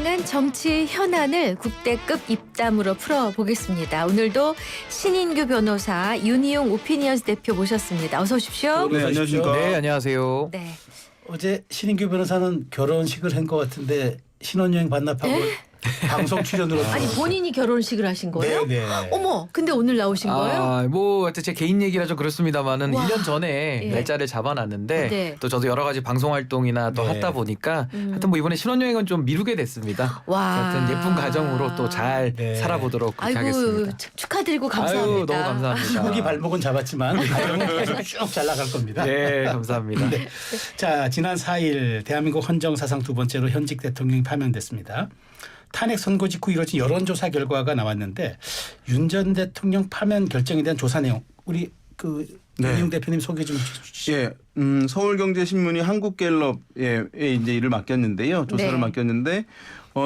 다양한 정치 현안을 국대급 입담으로 풀어보겠습니다. 오늘도 신인규 변호사, 윤희용 오피니언스 대표 모셨습니다. 어서 오십시오. 네, 안녕하십니까. 네, 안녕하세요. 네. 어제 신인규 변호사는 결혼식을 한 것 같은데 신혼여행 반납하고 방송 출연으로 아니 본인이 결혼식을 하신 거예요? 네. 어머, 근데 오늘 나오신 거예요? 뭐 제 개인 얘기라 좀 그렇습니다만은 와. 1년 전에 예. 날짜를 잡아놨는데 네. 또 저도 여러 가지 방송 활동이나 또 네. 하다 보니까 하여튼 뭐 이번에 신혼여행은 좀 미루게 됐습니다. 와. 하여튼 예쁜 가정으로 또 잘 네. 살아보도록 그렇게 아이고 하겠습니다. 축하드리고 감사합니다. 아유, 너무 감사합니다. 시국이 발목은 잡았지만 가정은 계속 쭉 잘 나갈 겁니다. 네, 감사합니다. 네. 자, 지난 4일 대한민국 헌정사상 두 번째로 현직 대통령이 파면됐습니다. 탄핵 선고 직후 이뤄진 여론조사 결과가 나왔는데 윤 전 대통령 파면 결정에 대한 조사 내용 우리 윤희용 대표님 소개 좀 해주시죠. 예, 서울경제신문이 한국갤럽에 이제 일을 맡겼는데요. 조사를 네. 맡겼는데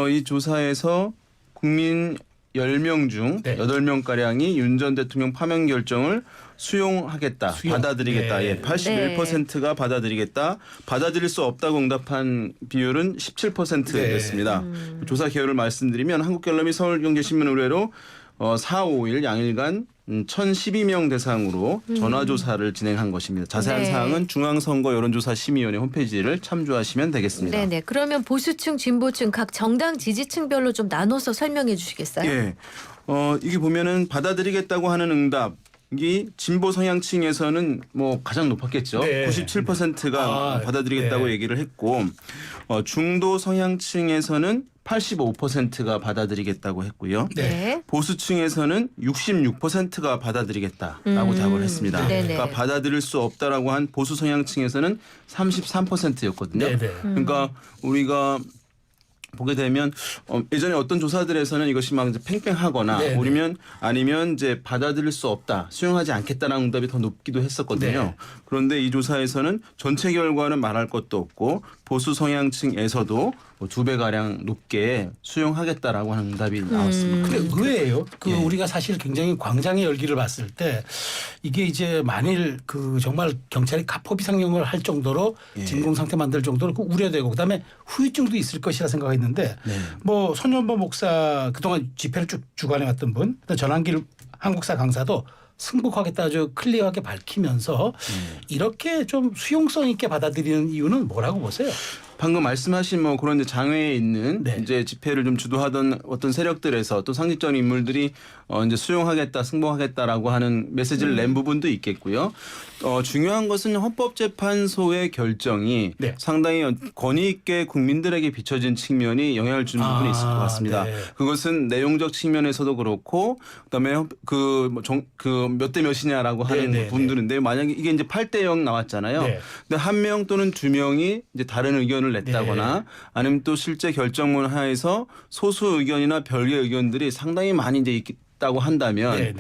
이 조사에서 국민 10명 중 네. 8명가량이 윤 전 대통령 파면 결정을 수용하겠다, 받아들이겠다. 네. 예, 81%가 받아들이겠다. 받아들일 수 없다고 응답한 비율은 17%였습니다. 조사 개요를 말씀드리면 한국갤럽이 서울경제신문 의뢰로 4, 5일 양일간 1,012명 대상으로 전화조사를 진행한 것입니다. 자세한 네. 사항은 중앙선거 여론조사심의위원회 홈페이지를 참조하시면 되겠습니다. 네네. 그러면 보수층, 진보층 각 정당 지지층별로 좀 나눠서 설명해 주시겠어요? 예, 이게 보면은 받아들이겠다고 하는 응답이 진보 성향층에서는 뭐 가장 높았겠죠. 네. 97%가 받아들이겠다고 네. 얘기를 했고 중도 성향층에서는 85%가 받아들이겠다고 했고요. 네. 보수층에서는 66%가 받아들이겠다라고 답을 했습니다. 네네. 그러니까 받아들일 수 없다라고 한 보수 성향층에서는 33%였거든요. 네네. 그러니까 우리가 보게 되면 예전에 어떤 조사들에서는 이것이 막 이제 팽팽하거나 네네. 아니면 이제 받아들일 수 없다, 수용하지 않겠다라는 응답이 더 높기도 했었거든요. 네. 그런데 이 조사에서는 전체 결과는 말할 것도 없고 보수 성향층에서도 2배 가량 높게 수용하겠다라고 하는 응답이 나왔습니다. 근데 의외예요. 예. 우리가 사실 굉장히 광장의 열기를 봤을 때 이게 이제 만일 정말 경찰이 가포비상령을 할 정도로 예. 진공 상태 만들 정도로 우려되고 그다음에 후유증도 있을 것이라 생각했는데 네. 뭐 손현보 목사 그동안 집회를 쭉 주관해 왔던 분, 전한길 한국사 강사도 승복하겠다 아주 클리어하게 밝히면서 이렇게 좀 수용성 있게 받아들이는 이유는 뭐라고 보세요? 방금 말씀하신 뭐 그런 이제 장외에 있는 네. 이제 집회를 좀 주도하던 어떤 세력들에서 또 상징적인 인물들이 이제 수용하겠다, 승복하겠다라고 하는 메시지를 낸 부분도 있겠고요. 중요한 것은 헌법재판소의 결정이 네. 상당히 권위 있게 국민들에게 비춰진 측면이 영향을 주는 부분이 있을 것 같습니다. 네. 그것은 내용적 측면에서도 그렇고 그다음에 그 몇 대 몇이냐라고 하는 네. 부분들인데 만약에 이게 이제 8대 0 나왔잖아요. 네. 근데 1명 또는 2명이 이제 다른 의견을 냈다거나 아니면 또 실제 결정문 하에서 소수 의견이나 별개 의견들이 상당히 많이 이제 있다고 한다면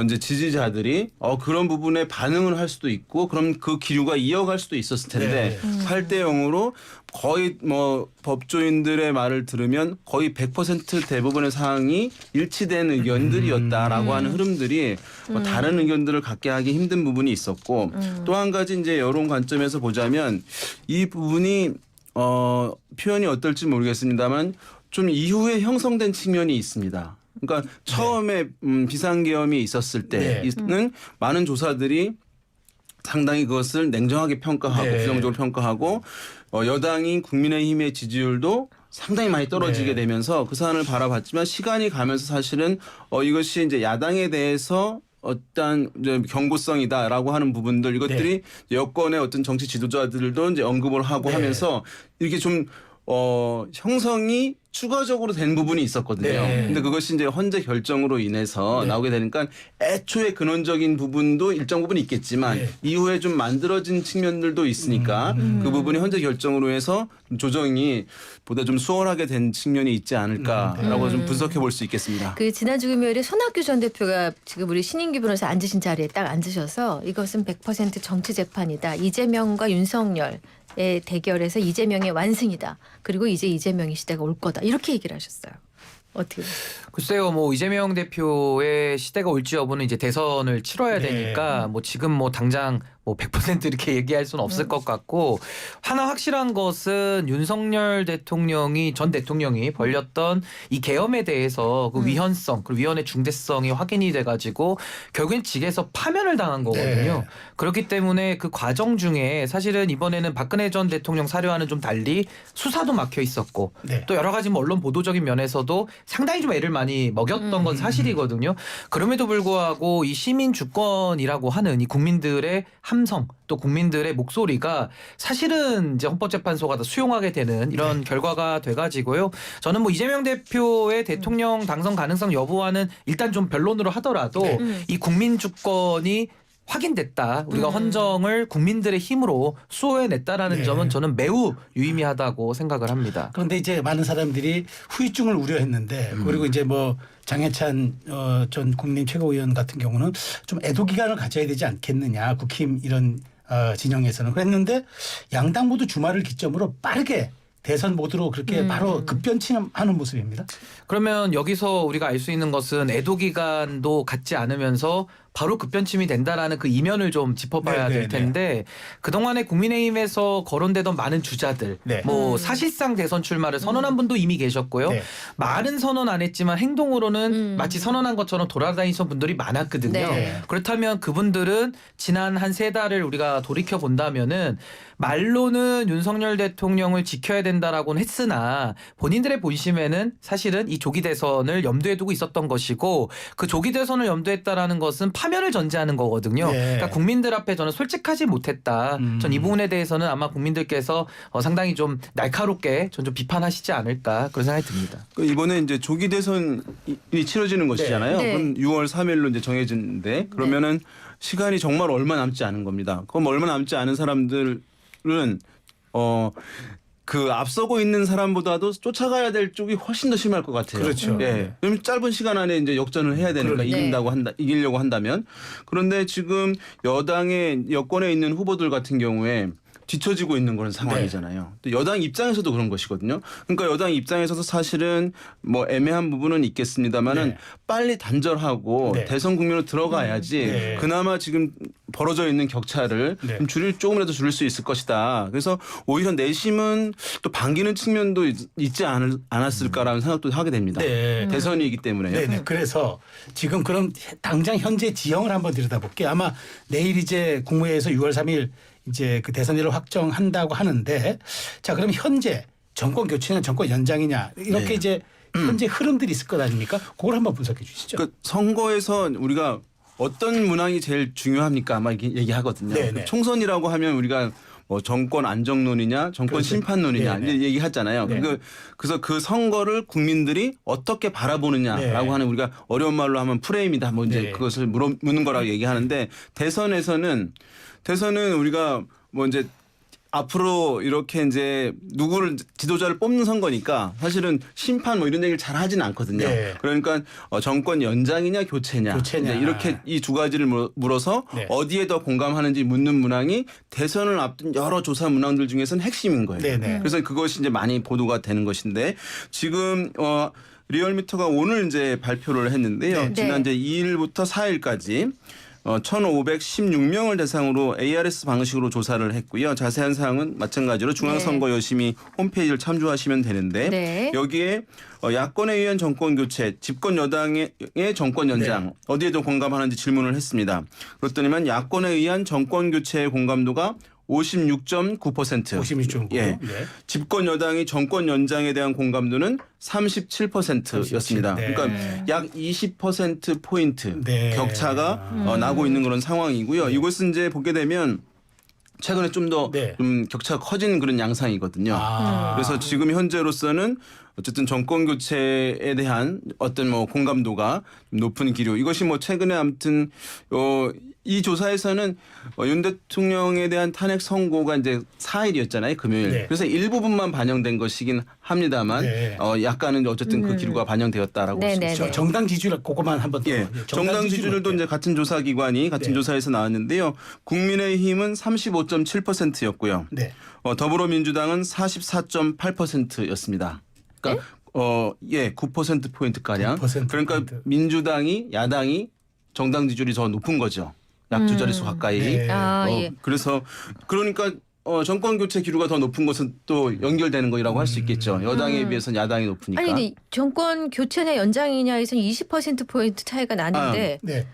이제 지지자들이 그런 부분에 반응을 할 수도 있고 그럼 그 기류가 이어갈 수도 있었을 텐데 8대 0으로 거의 뭐 법조인들의 말을 들으면 거의 100% 대부분의 사항이 일치된 의견들이었다라고 하는 흐름들이 다른 의견들을 갖게 하기 힘든 부분이 있었고 또 한 가지 이제 여론 관점에서 보자면 이 부분이 표현이 어떨지 모르겠습니다만 좀 이후에 형성된 측면이 있습니다. 그러니까 처음에 비상계엄이 있었을 때는 많은 조사들이 상당히 그것을 냉정하게 평가하고 부정적으로 평가하고 여당인 국민의힘의 지지율도 상당히 많이 떨어지게 되면서 그 사안을 바라봤지만 시간이 가면서 사실은 이것이 이제 야당에 대해서 어떤 이제 경고성이다라고 하는 부분들 이것들이 여권의 어떤 정치 지도자들도 이제 언급을 하고 하면서 이렇게 좀 형성이 추가적으로 된 부분이 있었거든요. 근데 그것이 이제 헌재 결정으로 인해서 나오게 되니까 애초에 근원적인 부분도 일정 부분 있겠지만 이후에 좀 만들어진 측면들도 있으니까 그 부분이 헌재 결정으로 해서 조정이 보다 좀 수월하게 된 측면이 있지 않을까라고 좀 분석해 볼 수 있겠습니다. 그 지난주 금요일에 손학규 전 대표가 지금 우리 신인규 변호사 앉으신 자리에 딱 앉으셔서 이것은 100% 정치 재판이다. 이재명과 윤석열 의 대결에서 이재명의 완승이다. 그리고 이제 이재명의 시대가 올 거다. 이렇게 얘기를 하셨어요. 어떻게 보세요? 글쎄요, 뭐 이재명 대표의 시대가 올지 여부는 이제 대선을 치러야 되니까 뭐 지금 뭐 당장 뭐 100% 이렇게 얘기할 수는 없을 것 같고 하나 확실한 것은 윤석열 대통령이 전 대통령이 벌였던 이 계엄에 대해서 그 위헌성 그리고 위헌의 중대성이 확인이 돼가지고 결국엔 직에서 파면을 당한 거거든요. 네. 그렇기 때문에 그 과정 중에 사실은 이번에는 박근혜 전 대통령 사료와는 좀 달리 수사도 막혀 있었고 네. 또 여러 가지 뭐 언론 보도적인 면에서도 상당히 좀 애를 많이 먹였던 건 사실이거든요. 그럼에도 불구하고 이 시민 주권이라고 하는 이 국민들의 함성 또 국민들의 목소리가 사실은 이제 헌법재판소가 다 수용하게 되는 이런 결과가 돼가지고요. 저는 뭐 이재명 대표의 대통령 당선 가능성 여부와는 일단 좀 변론으로 하더라도 이 국민 주권이 확인됐다. 우리가 헌정을 국민들의 힘으로 수호해냈다라는 네. 점은 저는 매우 유의미하다고 생각을 합니다. 그런데 이제 많은 사람들이 후유증을 우려했는데 그리고 이제 뭐 장해찬 전 국민의힘 최고위원 같은 경우는 좀 애도 기간을 가져야 되지 않겠느냐 국힘 이런 진영에서는 그랬는데 양당 모두 주말을 기점으로 빠르게 대선 모드로 그렇게 바로 급변치하는 모습입니다. 그러면 여기서 우리가 알 수 있는 것은 애도 기간도 갖지 않으면서 바로 급변침이 된다라는 그 이면을 좀 짚어봐야 네, 될 네, 텐데 그동안에 국민의힘에서 거론되던 많은 주자들 네. 뭐 사실상 대선 출마를 선언한 분도 이미 계셨고요. 네. 말은 선언 안 했지만 행동으로는 마치 선언한 것처럼 돌아다니신 분들이 많았거든요. 네. 그렇다면 그분들은 지난 한 3달을 우리가 돌이켜 본다면은 말로는 윤석열 대통령을 지켜야 된다라고는 했으나 본인들의 본심에는 사실은 이 조기 대선을 염두에 두고 있었던 것이고 그 조기 대선을 염두했다라는 것은 파면을 전제하는 거거든요. 네. 그러니까 국민들 앞에 저는 솔직하지 못했다. 전 이 부분에 대해서는 아마 국민들께서 상당히 좀 날카롭게 전 좀 비판하시지 않을까 그런 생각이 듭니다. 이번에 이제 조기 대선이 치러지는 것이잖아요. 네. 그럼 6월 3일로 이제 정해진데 그러면은 시간이 정말 얼마 남지 않은 겁니다. 그럼 얼마 남지 않은 사람들은 그 앞서고 있는 사람보다도 쫓아가야 될 쪽이 훨씬 더 심할 것 같아요. 그렇죠. 예. 그럼 짧은 시간 안에 이제 역전을 해야 되니까 이기려고 한다면 그런데 지금 여권에 있는 후보들 같은 경우에 뒤처지고 있는 그런 상황이잖아요. 또 여당 입장에서도 그런 것이거든요. 그러니까 여당 입장에서도 사실은 뭐 애매한 부분은 있겠습니다만은 빨리 단절하고 대선 국면으로 들어가야지 그나마 지금 벌어져 있는 격차를 좀 조금이라도 줄일 수 있을 것이다. 그래서 오히려 내심은 또 반기는 측면도 있지 않았을까라는 생각도 하게 됩니다. 네. 대선이기 때문에요. 네네. 그래서 지금 그럼 당장 현재 지형을 한번 들여다볼게요. 아마 내일 이제 국무회의에서 6월 3일 이제 그 대선일을 확정한다고 하는데 자 그럼 현재 정권 교체냐 정권 연장이냐 이렇게 이제 현재 흐름들이 있을 것 아닙니까? 그걸 한번 분석해 주시죠. 그 선거에서 우리가 어떤 문항이 제일 중요합니까? 아마 이렇게 얘기하거든요. 네네. 총선이라고 하면 우리가 뭐 정권 안정론이냐, 정권 그렇죠. 심판론이냐 네네. 이제 얘기하잖아요. 네. 그래서 그 선거를 국민들이 어떻게 바라보느냐라고 네. 하는 우리가 어려운 말로 하면 프레임이다. 뭐 이제 네. 그것을 묻는 거라고 얘기하는데 대선은 우리가 뭐 이제 앞으로 이렇게 이제 누구를 지도자를 뽑는 선거니까 사실은 심판 뭐 이런 얘기를 잘 하진 않거든요. 네. 그러니까 정권 연장이냐 교체냐 이제 이렇게 이 두 가지를 물어서 어디에 더 공감하는지 묻는 문항이 대선을 앞둔 여러 조사 문항들 중에서는 핵심인 거예요. 네네. 그래서 그것이 이제 많이 보도가 되는 것인데 지금 리얼미터가 오늘 이제 발표를 했는데요. 네. 지난 이제 2일부터 4일까지 1,516명을 대상으로 ARS 방식으로 조사를 했고요. 자세한 사항은 마찬가지로 중앙선거여심위 홈페이지를 참조하시면 되는데 여기에 야권에 의한 정권 교체, 집권 여당의 정권 연장 어디에 더 공감하는지 질문을 했습니다. 그랬더니만 야권에 의한 정권 교체의 공감도가 56.9%. 56.9. 예. 네. 집권 여당이 정권 연장에 대한 공감도는 37%였습니다. 네. 그러니까 약 20% 포인트 네. 격차가 나고 있는 그런 상황이고요. 이것은 이제 보게 되면 최근에 좀 더 좀 격차가 커진 그런 양상이거든요. 그래서 지금 현재로서는 어쨌든 정권 교체에 대한 어떤 뭐 공감도가 높은 기류. 이것이 뭐 최근에 아무튼 이 조사에서는 윤 대통령에 대한 탄핵 선고가 이제 4일이었잖아요. 금요일. 네. 그래서 일부분만 반영된 것이긴 합니다만 약간은 어쨌든 그 기류가 반영되었다라고 볼 수 있죠. 정당 지지율 그거만 한번 더. 정당 지지율도 이제 같은 조사기관이 같은 조사에서 나왔는데요. 국민의힘은 35.7%였고요. 더불어민주당은 44.8%였습니다. 그러니까 9% 포인트 가량. 그러니까 민주당이 야당이 정당 지지율이 더 높은 거죠. 약 두 자릿수 가까이. 네. 예. 그래서 그러니까 정권 교체 기류가 더 높은 것은 또 연결되는 거라고 할 수 있겠죠. 여당에 비해서는 야당이 높으니까. 아니 근데 정권 교체냐 연장이냐에서는 20%포인트 차이가 나는데 네.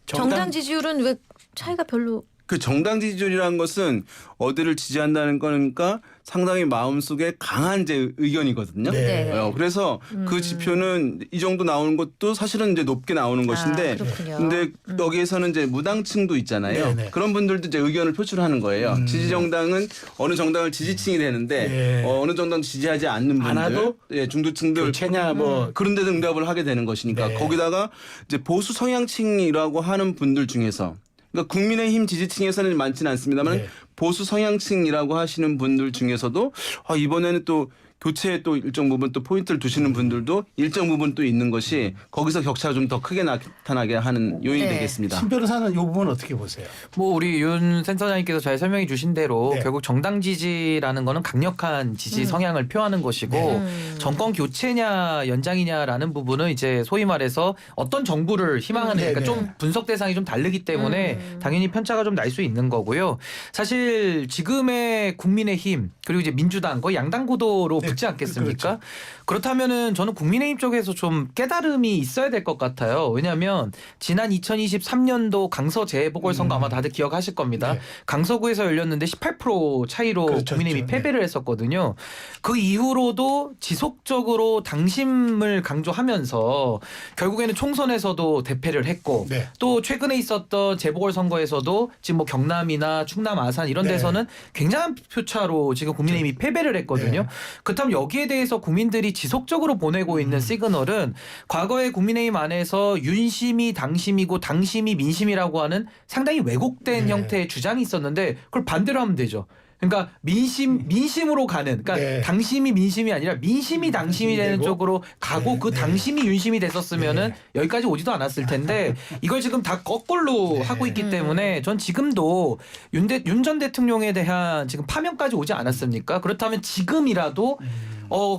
정당 지지율은 왜 차이가 별로 그 정당 지지율이라는 것은 어디를 지지한다는 거니까 상당히 마음속에 강한 제 의견이거든요. 네. 그래서 그 지표는 이 정도 나오는 것도 사실은 이제 높게 나오는 것인데, 그렇군요. 근데 여기에서는 이제 무당층도 있잖아요. 네. 그런 분들도 이제 의견을 표출하는 거예요. 지지 정당은 어느 정당을 지지층이 되는데 네. 어느 정당 지지하지 않는 분들, 않아도 예, 중도층들 교체냐 뭐 그런 데도 응답을 하게 되는 것이니까 네. 거기다가 이제 보수 성향층이라고 하는 분들 중에서 그러니까 국민의힘 지지층에서는 많지는 않습니다만 네. 보수 성향층이라고 하시는 분들 중에서도 이번에는 또 교체에 또 일정 부분 또 포인트를 두시는 분들도 일정 부분 또 있는 것이 거기서 격차가 좀 더 크게 나타나게 하는 요인이 네. 되겠습니다. 신 변호사는 이 부분 어떻게 보세요? 뭐 우리 윤 센터장님께서 잘 설명해 주신 대로 네. 결국 정당 지지라는 거는 강력한 지지 성향을 표하는 것이고 정권 교체냐 연장이냐라는 부분은 이제 소위 말해서 어떤 정부를 희망하는 네, 그러니까 네. 좀 분석 대상이 좀 다르기 때문에 당연히 편차가 좀 날 수 있는 거고요. 사실 지금의 국민의힘 그리고 이제 민주당 거의 양당 구도로 네, 붙지 않겠습니까? 그렇죠. 그렇다면은 저는 국민의힘 쪽에서 좀 깨달음이 있어야 될 것 같아요. 왜냐하면 지난 2023년도 강서 재보궐선거 아마 다들 기억하실 겁니다. 네. 강서구에서 열렸는데 18% 차이로 그렇죠, 국민의힘이 그렇죠. 패배를 했었거든요. 그 이후로도 지속적으로 당심을 강조하면서 결국에는 총선에서도 대패를 했고 네. 또 최근에 있었던 재보궐선거에서도 지금 뭐 경남이나 충남, 아산 이런 네. 데서는 굉장한 표차로 지금 국민의힘이 패배를 했거든요. 네. 그렇다면 여기에 대해서 국민들이 지속적으로 보내고 있는 시그널은 과거에 국민의힘 안에서 윤심이 당심이고 당심이 민심이라고 하는 상당히 왜곡된 네. 형태의 주장이 있었는데 그걸 반대로 하면 되죠. 그러니까 민심으로 가는 그러니까 네. 당심이 민심이 아니라 민심이 당심이 되는 되고. 쪽으로 가고 네. 그 네. 당심이 윤심이 됐었으면은 여기까지 오지도 않았을 텐데 이걸 지금 다 거꾸로 네. 하고 있기 때문에 전 지금도 윤 전 대통령에 대한 지금 파면까지 오지 않았습니까? 그렇다면 지금이라도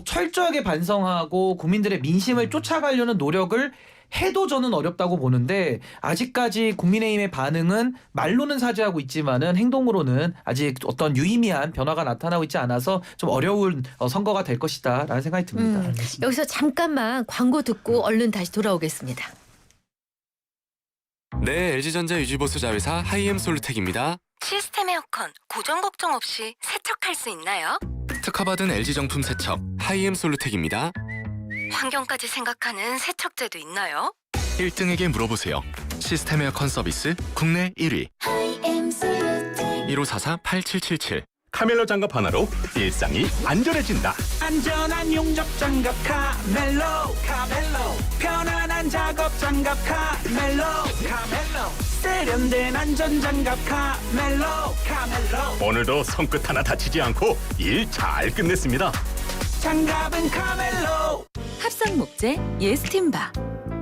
철저하게 반성하고 국민들의 민심을 쫓아가려는 노력을 해도 저는 어렵다고 보는데 아직까지 국민의힘의 반응은 말로는 사죄하고 있지만은 행동으로는 아직 어떤 유의미한 변화가 나타나고 있지 않아서 좀 어려운 선거가 될 것이다라는 생각이 듭니다. 여기서 잠깐만 광고 듣고 얼른 다시 돌아오겠습니다. 네, LG전자 유지보수 자회사 하이엠 솔루텍입니다. 시스템 에어컨 고정 걱정 없이 세척할 수 있나요? 특허받은 LG 정품 세척 하이엠 솔루텍입니다. 환경까지 생각하는 세척제도 있나요? 1등에게 물어보세요. 시스템 에어컨 서비스 국내 1위 1544-8777. 카멜로 장갑 하나로 일상이 안전해진다. 안전한 용접 장갑 카멜로 편안한 작업 장갑 카멜로 세련된 안전 장갑 카멜로 오늘도 손끝 하나 다치지 않고 일 잘 끝냈습니다. 장갑은 카멜로. 합성 목재 예스팀바,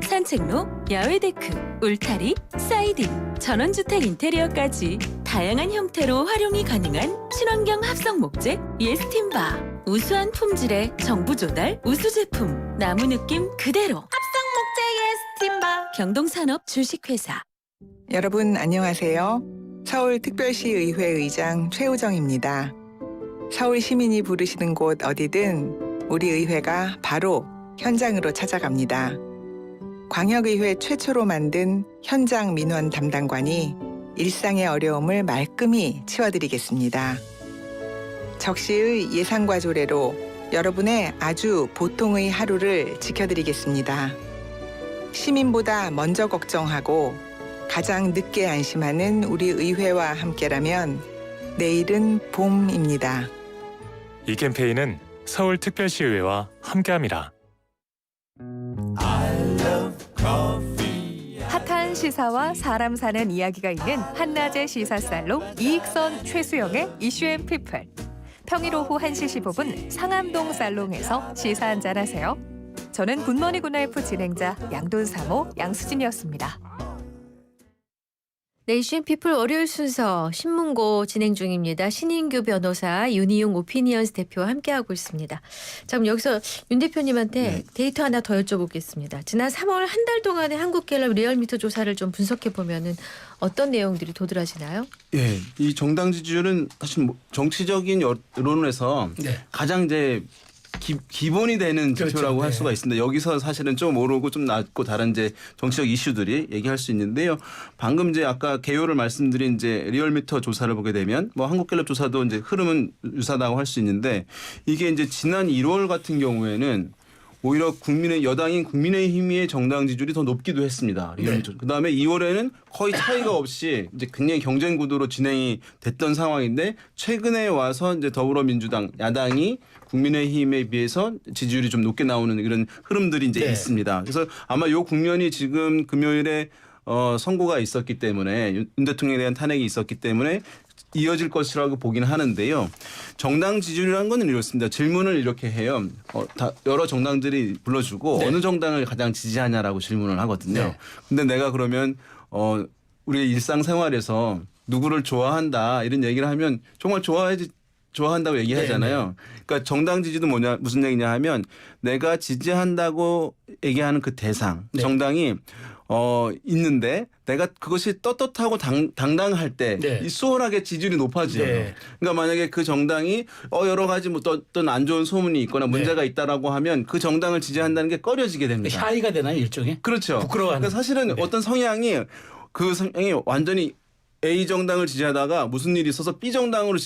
산책로, 야외 데크, 울타리, 사이딩, 전원주택 인테리어까지 다양한 형태로 활용이 가능한 친환경 합성 목재 예스팀바. 우수한 품질의 정부 조달 우수 제품, 나무 느낌 그대로. 합성 목재 예스팀바. 경동산업 주식회사. 여러분 안녕하세요. 서울특별시 의회 의장 최우정입니다. 서울 시민이 부르시는 곳 어디든 우리 의회가 바로 현장으로 찾아갑니다. 광역의회 최초로 만든 현장 민원 담당관이 일상의 어려움을 말끔히 치워드리겠습니다. 적시의 예상과 조례로 여러분의 아주 보통의 하루를 지켜드리겠습니다. 시민보다 먼저 걱정하고 가장 늦게 안심하는 우리 의회와 함께라면 내일은 봄입니다. 이 캠페인은 서울특별시의회와 함께합니다. 핫한 시사와 사람 사는 이야기가 있는 한낮의 시사살롱 이익선 최수영의 이슈앤피플. 평일 오후 1시 15분 상암동 살롱에서 시사 한잔 하세요. 저는 굿모닝 굿나이프 진행자 양돈 3호 양수진이었습니다. 네, 이슈앤피플 월요일 순서 신문고 진행 중입니다. 신인규 변호사, 윤희용 오피니언스 대표와 함께하고 있습니다. 자, 그럼 여기서 윤 대표님한테 데이터 하나 더 여쭤보겠습니다. 지난 3월 한 달 동안의 한국갤럽 리얼미터 조사를 좀 분석해 보면은 어떤 내용들이 도드라지나요? 예, 이 정당 지지율은 사실 뭐 정치적인 여론에서 가장 이제 기본이 되는 지표라고 할 수가 있습니다. 여기서 사실은 좀 오르고 좀 낮고 다른 이제 정치적 이슈들이 얘기할 수 있는데요. 방금 이제 아까 개요를 말씀드린 이제 리얼미터 조사를 보게 되면 뭐 한국갤럽 조사도 이제 흐름은 유사하다고 할 수 있는데 이게 이제 지난 1월 같은 경우에는 오히려 여당인 국민의힘의 정당 지지율이 더 높기도 했습니다. 그다음에 2월에는 거의 차이가 없이 이제 굉장히 경쟁 구도로 진행이 됐던 상황인데 최근에 와서 이제 더불어민주당 야당이 국민의힘에 비해서 지지율이 좀 높게 나오는 이런 흐름들이 이제 있습니다. 그래서 아마 요 국면이 지금 금요일에 선고가 있었기 때문에 윤 대통령에 대한 탄핵이 있었기 때문에 이어질 것이라고 보긴 하는데요. 정당 지지율이라는 건 이렇습니다. 질문을 이렇게 해요. 여러 정당들이 불러주고 어느 정당을 가장 지지하냐라고 질문을 하거든요. 근데 내가 그러면 우리의 일상생활에서 누구를 좋아한다 이런 얘기를 하면 정말 좋아한다고 얘기하잖아요. 그러니까 정당 지지도 무슨 얘기냐 하면 내가 지지한다고 얘기하는 그 대상 정당이 있는데 내가 그것이 떳떳하고 당당할 때 수월하게 지지율이 높아져요. 그러니까 만약에 그 정당이 여러 가지 뭐 어떤 안 좋은 소문이 있거나 문제가 있다라고 하면 그 정당을 지지한다는 게 꺼려지게 됩니다. 샤이가 되나요, 일종의? 그렇죠. 부끄러워하는. 그러니까 사실은 어떤 성향이 완전히 A 정당을 지지하다가 무슨 일이 있어서 B 정당으로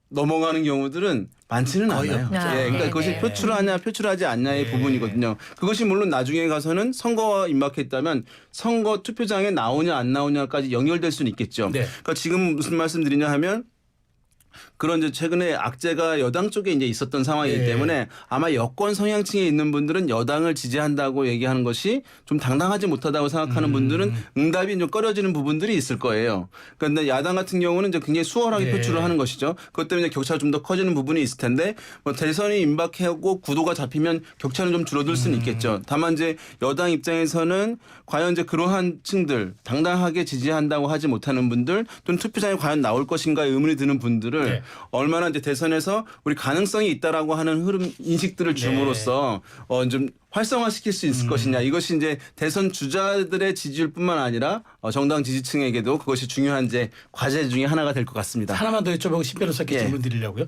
넘어가는 경우들은 많지는 않아요. 그러니까 그것이 표출하냐 표출하지 않냐의 부분이거든요. 그것이 물론 나중에 가서는 선거와 임박했다면 선거 투표장에 나오냐 안 나오냐까지 연결될 수는 있겠죠. 그러니까 지금 무슨 말씀드리냐 하면 그런 이제 최근에 악재가 여당 쪽에 이제 있었던 상황이기 때문에 아마 여권 성향층에 있는 분들은 여당을 지지한다고 얘기하는 것이 좀 당당하지 못하다고 생각하는 분들은 응답이 좀 꺼려지는 부분들이 있을 거예요. 그런데 야당 같은 경우는 이제 굉장히 수월하게 표출을 하는 것이죠. 그것 때문에 격차가 좀 더 커지는 부분이 있을 텐데 뭐 대선이 임박하고 구도가 잡히면 격차는 좀 줄어들 수는 있겠죠. 다만 이제 여당 입장에서는 과연 이제 그러한 층들 당당하게 지지한다고 하지 못하는 분들 또는 투표장에 과연 나올 것인가 의문이 드는 분들을 얼마나 이제 대선에서 우리 가능성이 있다라고 하는 흐름 인식들을 줌으로써 좀 활성화시킬 수 있을 것이냐. 이것이 이제 대선 주자들의 지지율뿐만 아니라 정당 지지층에게도 그것이 중요한 이제 과제 중에 하나가 될 것 같습니다. 하나만 더 여쭤보고 신 변호사께 질문 드리려고요.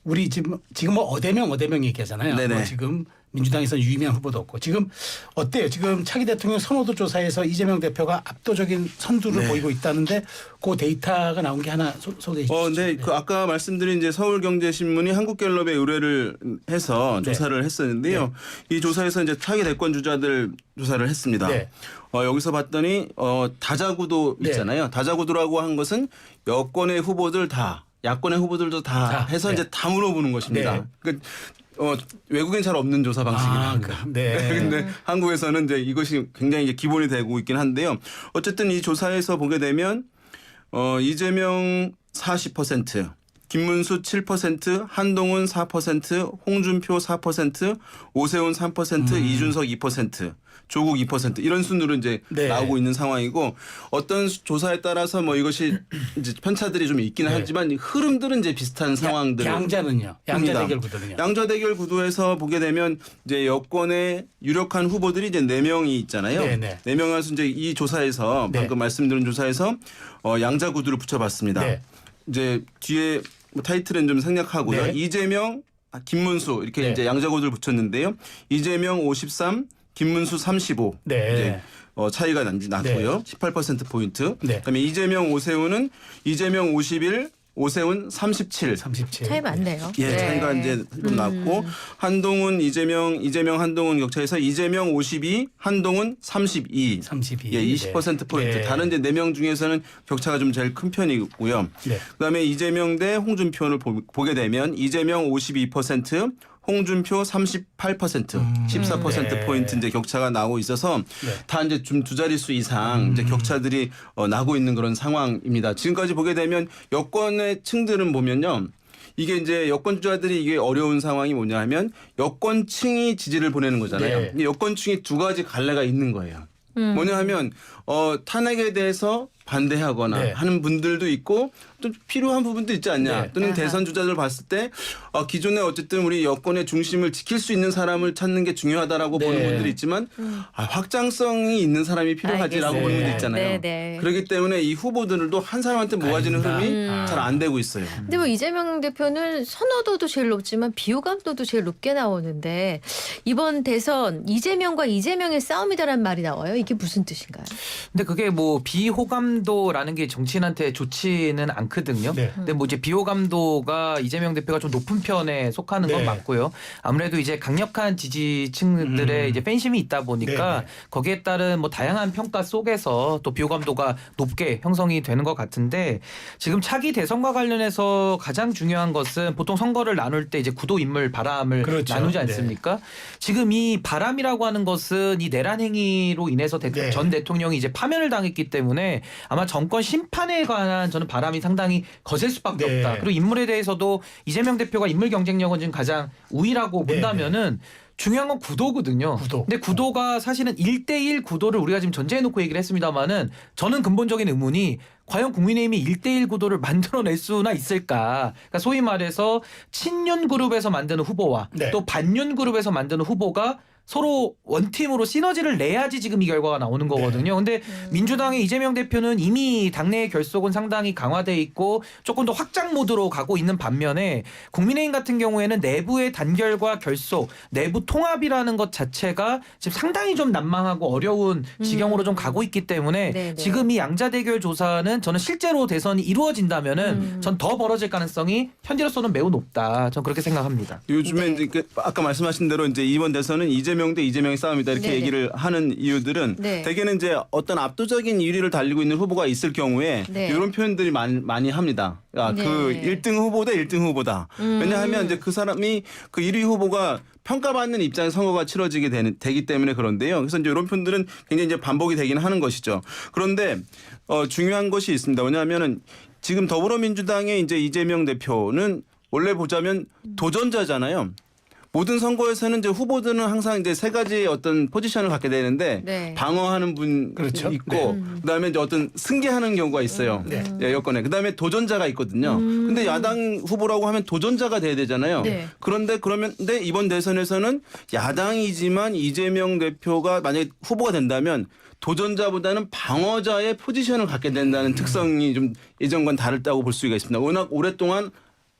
우리 지금 뭐 어대명 얘기하잖아요. 뭐 지금 민주당에서는 유의미한 후보도 없고 지금 어때요? 지금 차기 대통령 선호도 조사에서 이재명 대표가 압도적인 선두를 보이고 있다는데 그 데이터가 나온 게 하나 소개해 주시죠. 네, 그 아까 말씀드린 이제 서울경제신문이 한국갤럽에 의뢰를 해서 조사를 했었는데요. 이 조사에서 이제 차기 대권 주자들 조사를 했습니다. 여기서 봤더니 다자구도 있잖아요. 다자구도라고 한 것은 여권의 후보들 다 야권의 후보들도 다 해서 이제 다 물어보는 것입니다. 그러니까 외국엔 잘 없는 조사 방식입니다. 근데 한국에서는 이제 이것이 굉장히 이제 기본이 되고 있긴 한데요. 어쨌든 이 조사에서 보게 되면 이재명 40%, 김문수 7%, 한동훈 4%, 홍준표 4%, 오세훈 3%, 이준석 2%, 조국 2% 이런 순으로 이제 나오고 있는 상황이고 어떤 조사에 따라서 뭐 이것이 이제 편차들이 좀 있기는 하지만 흐름들은 이제 비슷한 상황들. 양자는요? 양자 대결 구도는요? 양자 대결 구도에서 보게 되면 이제 여권의 유력한 후보들이 이제 4명이 있잖아요. 4명에서 이제 이 조사에서 방금 말씀드린 조사에서 양자 구도를 붙여봤습니다. 이제 뒤에 뭐 타이틀은 좀 생략하고요. 이재명, 김문수 이렇게 이제 양자 구도를 붙였는데요. 이재명 53, 김문수 35. 이제 차이가 났고요. 18%포인트. 그다음에 이재명 오세훈은 이재명 51, 오세훈 37. 차이 많네요. 차이가 이제 좀 났고 한동훈 이재명 한동훈 격차에서 이재명 52, 한동훈 32. 20%포인트. 다른 이제 4명 중에서는 격차가 좀 제일 큰 편이고요. 그다음에 이재명 대 홍준표를 보게 되면 이재명 52%, 홍준표 38%, 14%포인트 이제 격차가 나오고 있어서 다 이제 좀 두 자릿수 이상 이제 격차들이 나고 있는 그런 상황입니다. 지금까지 보게 되면 여권의 층들은 보면요. 이게 이제 여권 주자들이 이게 어려운 상황이 뭐냐 하면 여권층이 지지를 보내는 거잖아요. 여권층이 두 가지 갈래가 있는 거예요. 뭐냐 하면 탄핵에 대해서 반대하거나 네. 하는 분들도 있고 또 필요한 부분도 있지 않냐. 네. 또는 아하. 대선 주자들 봤을 때 기존에 어쨌든 우리 여권의 중심을 지킬 수 있는 사람을 찾는 게 중요하다라고 네. 보는 분들이 있지만 확장성이 있는 사람이 필요하지라고 알겠습니다. 보는 분도 있잖아요. 네, 네. 그렇기 때문에 이 후보들도 한 사람한테 모아지는 아닙니다. 흐름이 잘 안 되고 있어요. 근데 뭐 이재명 대표는 선호도도 제일 높지만 비호감도도 제일 높게 나오는데 이번 대선 이재명과 이재명의 싸움이다라는 말이 나와요. 이게 무슨 뜻인가요? 근데 그게 뭐 비호감도라는 게 정치인한테 좋지는 않거든요. 네. 근데 뭐 이제 비호감도가 이재명 대표가 좀 높은 편에 속하는 건 네. 맞고요. 아무래도 이제 강력한 지지층들의 이제 팬심이 있다 보니까 네. 거기에 따른 뭐 다양한 평가 속에서 또 비호감도가 높게 형성이 되는 것 같은데 지금 차기 대선과 관련해서 가장 중요한 것은 보통 선거를 나눌 때 이제 구도 인물 바람을 그렇죠. 나누지 않습니까? 지금 이 바람이라고 하는 것은 이 내란 행위로 인해서 네. 전 대통령이 이제 파면을 당했기 때문에 아마 정권 심판에 관한 저는 바람이 상당히 거셀 수밖에 네. 없다. 그리고 인물에 대해서도 이재명 대표가 인물 경쟁력은 지금 가장 우위라고 네. 본다면은 중요한 건 구도거든요. 구도. 근데 구도가 사실은 1대1 구도를 우리가 지금 전제해 놓고 얘기를 했습니다마는 저는 근본적인 의문이 과연 국민의힘이 1대1 구도를 만들어낼 수나 있을까. 그러니까 소위 말해서 친윤 그룹에서 만드는 후보와 네. 또 반윤 그룹에서 만드는 후보가 서로 원팀으로 시너지를 내야지 지금 이 결과가 나오는 거거든요. 근데 민주당의 이재명 대표는 이미 당내의 결속은 상당히 강화돼 있고 조금 더 확장 모드로 가고 있는 반면에 국민의힘 같은 경우에는 내부의 단결과 결속, 내부 통합이라는 것 자체가 지금 상당히 좀 난망하고 어려운 지경으로 좀 가고 있기 때문에 네네. 지금 이 양자 대결 조사는 저는 실제로 대선이 이루어진다면은 전 더 벌어질 가능성이 현재로서는 매우 높다. 전 그렇게 생각합니다. 요즘에 네. 이제 아까 말씀하신 대로 이제 이번 대선은 이재명 대 이재명의 싸움이다 이렇게 네네. 얘기를 하는 이유들은 네. 대개는 이제 어떤 압도적인 1위를 달리고 있는 후보가 있을 경우에 네. 이런 표현들이 많이 합니다. 그 네. 1등 후보 대 1등 후보다. 왜냐하면 이제 그 사람이 그 1위 후보가 평가받는 입장에서 선거가 치러지게 되기 때문에 그런데요. 그래서 이제 이런 표현들은 굉장히 이제 반복이 되긴 하는 것이죠. 그런데 중요한 것이 있습니다. 왜냐하면은 지금 더불어민주당의 이제 이재명 대표는 원래 보자면 도전자잖아요. 모든 선거에서는 이제 후보들은 항상 이제 세 가지의 어떤 포지션을 갖게 되는데 네. 방어하는 분 그렇죠. 있고 그다음에 이제 어떤 승계하는 경우가 있어요. 예, 여건에. 그다음에 도전자가 있거든요. 근데 야당 후보라고 하면 도전자가 돼야 되잖아요. 네. 그런데 이번 대선에서는 야당이지만 이재명 대표가 만약에 후보가 된다면 도전자보다는 방어자의 포지션을 갖게 된다는 특성이 좀 예전과는 다르다고 볼 수가 있습니다. 워낙 오랫동안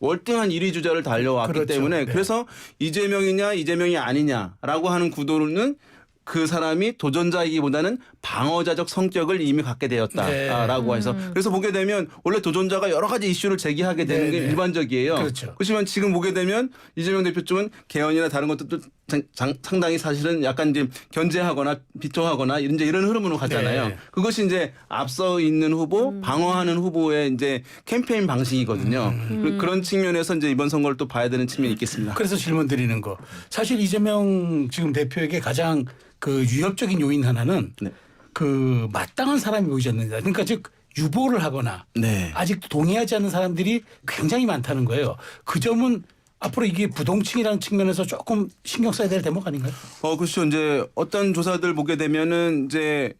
월등한 1위 주자를 달려왔기 그렇죠. 때문에 네. 그래서 이재명이냐 이재명이 아니냐라고 하는 구도는 그 사람이 도전자이기보다는 방어자적 성격을 이미 갖게 되었다라고 해서 그래서 보게 되면 원래 도전자가 여러 가지 이슈를 제기하게 되는 게 네네. 일반적이에요. 그렇죠. 그렇지만 지금 보게 되면 이재명 대표 쪽은 개헌이나 다른 것들도 상당히 사실은 약간 이제 견제하거나 비토하거나 이런 흐름으로 가잖아요. 네. 그것이 이제 앞서 있는 후보, 방어하는 후보의 이제 캠페인 방식이거든요. 그런 측면에서 이제 이번 선거를 또 봐야 되는 측면이 있겠습니다. 그래서 질문 드리는 거. 사실 이재명 지금 대표에게 가장 그 위협적인 요인 하나는 네. 그 마땅한 사람이 보이지 않는다. 그러니까 즉 유보를 하거나 네. 아직도 동의하지 않는 사람들이 굉장히 많다는 거예요. 그 점은 앞으로 이게 부동층이라는 측면에서 조금 신경 써야 될 대목 아닌가요? 그렇죠. 이제 어떤 조사들 보게 되면은 이제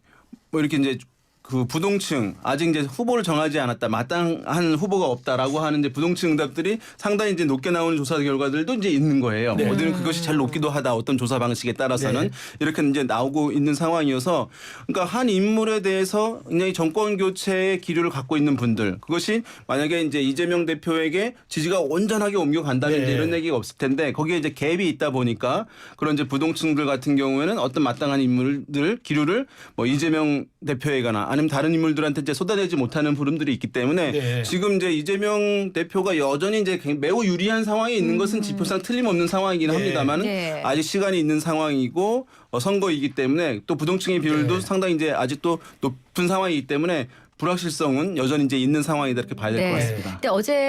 뭐 이렇게 이제 그 부동층 아직 이제 후보를 정하지 않았다 마땅한 후보가 없다라고 하는 이제 부동층 응답들이 상당히 이제 높게 나오는 조사 결과들도 이제 있는 거예요. 네. 어디는 그것이 제일 높기도 하다 어떤 조사 방식에 따라서는 네. 이렇게 이제 나오고 있는 상황이어서 그러니까 한 인물에 대해서 굉장히 정권 교체의 기류를 갖고 있는 분들 그것이 만약에 이제 이재명 대표에게 지지가 온전하게 옮겨간다면 네. 이제 이런 얘기가 없을 텐데 거기에 이제 갭이 있다 보니까 그런 이제 부동층들 같은 경우에는 어떤 마땅한 인물들 기류를 뭐 이재명 대표에거나 아니면 다른 인물들한테 이제 쏟아내지 못하는 부름들이 있기 때문에 네. 지금 이제 이재명 대표가 여전히 이제 매우 유리한 상황에 있는 것은 지표상 틀림없는 상황이긴 네. 합니다만은 네. 아직 시간이 있는 상황이고 선거이기 때문에 또 부동층의 비율도 네. 상당히 이제 아직도 높은 상황이기 때문에 불확실성은 여전히 이제 있는 상황이다 이렇게 봐야 될 것 네. 같습니다. 근데 어제